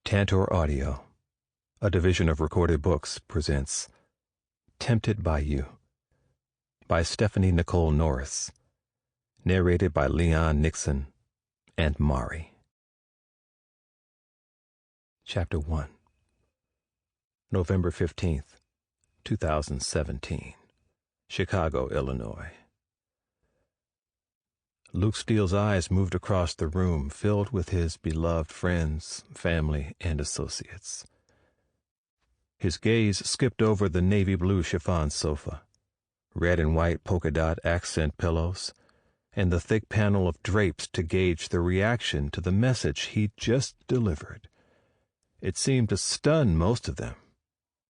Tantor Audio, a division of Recorded Books, presents Tempted by You by Stephanie Nicole Norris, narrated by Leon Nixon and Mari. Chapter 1. November 15th, 2017. Chicago, Illinois. Luke Steele's eyes moved across the room, filled with his beloved friends, family, and associates. His gaze skipped over the navy blue chiffon sofa, red and white polka dot accent pillows, and the thick panel of drapes to gauge the reaction to the message he'd just delivered. It seemed to stun most of them,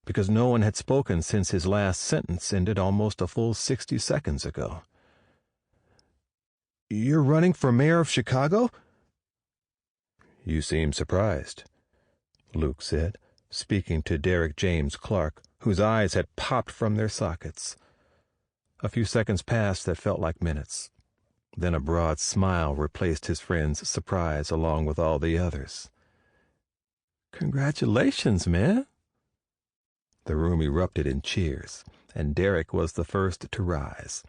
because no one had spoken since his last sentence ended almost a full 60 seconds ago. "You're running for mayor of Chicago?" "You seem surprised," Luke said, speaking to Derek James Clark, whose eyes had popped from their sockets. A few seconds passed that felt like minutes. Then a broad smile replaced his friend's surprise along with all the others. "Congratulations, man." The room erupted in cheers, and Derek was the first to rise.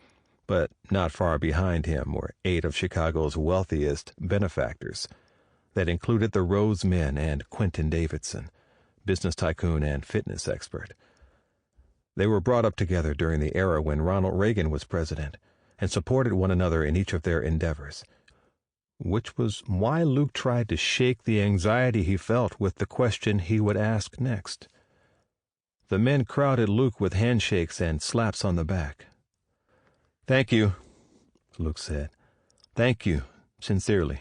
But not far behind him were 8 of Chicago's wealthiest benefactors. That included the Rose men and Quentin Davidson, business tycoon and fitness expert. They were brought up together during the era when Ronald Reagan was president, and supported one another in each of their endeavors, which was why Luke tried to shake the anxiety he felt with the question he would ask next. The men crowded Luke with handshakes and slaps on the back. "Thank you," Luke said. "Thank you, sincerely."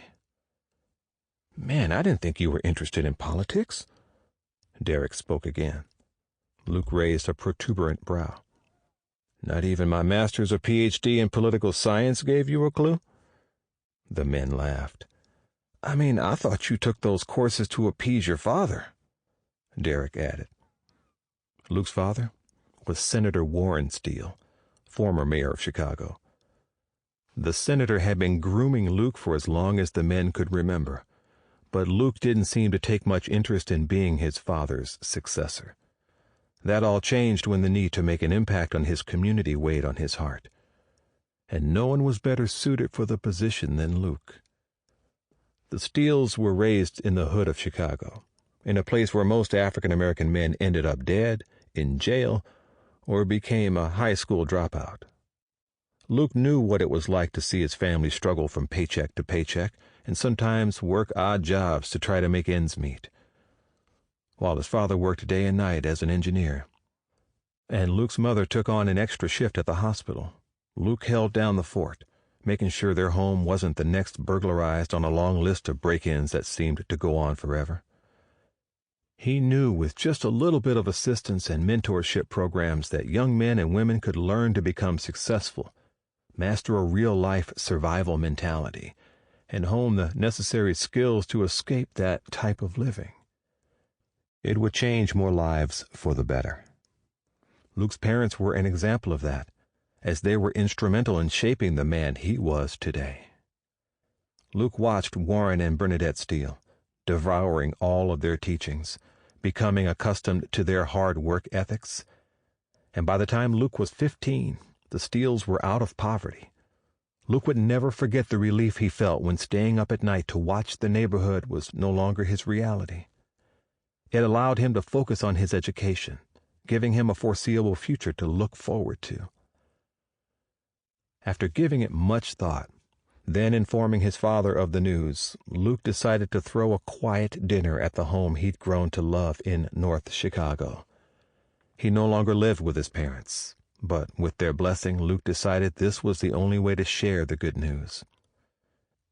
"Man, I didn't think you were interested in politics." Derek spoke again. Luke raised a protuberant brow. "Not even my master's or Ph.D. in political science gave you a clue?" The men laughed. "I mean, I thought you took those courses to appease your father," Derek added. Luke's father was Senator Warren Steele, former mayor of Chicago. The senator had been grooming Luke for as long as the men could remember, but Luke didn't seem to take much interest in being his father's successor. That all changed when the need to make an impact on his community weighed on his heart, and no one was better suited for the position than Luke. The Steeles were raised in the hood of Chicago, in a place where most African-American men ended up dead, in jail, or became a high school dropout. Luke knew what it was like to see his family struggle from paycheck to paycheck and sometimes work odd jobs to try to make ends meet, while his father worked day and night as an engineer, and Luke's mother took on an extra shift at the hospital. Luke held down the fort, making sure their home wasn't the next burglarized on a long list of break-ins that seemed to go on forever. He knew with just a little bit of assistance and mentorship programs that young men and women could learn to become successful, master a real-life survival mentality, and hone the necessary skills to escape that type of living. It would change more lives for the better. Luke's parents were an example of that, as they were instrumental in shaping the man he was today. Luke watched Warren and Bernadette Steele, devouring all of their teachings, becoming accustomed to their hard work ethics. And by the time Luke was 15, the Steeles were out of poverty. Luke would never forget the relief he felt when staying up at night to watch the neighborhood was no longer his reality. It allowed him to focus on his education, giving him a foreseeable future to look forward to. After giving it much thought, then informing his father of the news, Luke decided to throw a quiet dinner at the home he'd grown to love in North Chicago. He no longer lived with his parents, but with their blessing, Luke decided this was the only way to share the good news.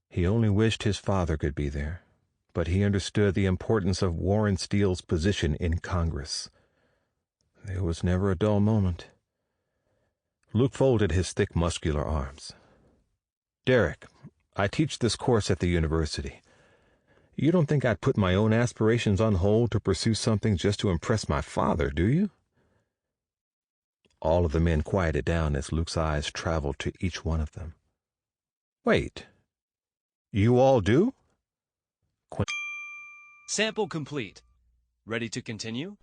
He only wished his father could be there, but he understood the importance of Warren Steele's position in Congress. There was never a dull moment. Luke folded his thick, muscular arms. "Derek, I teach this course at the university. You don't think I'd put my own aspirations on hold to pursue something just to impress my father, do you?" All of the men quieted down as Luke's eyes traveled to each one of them. "Wait, you all do?" Sample complete. Ready to continue?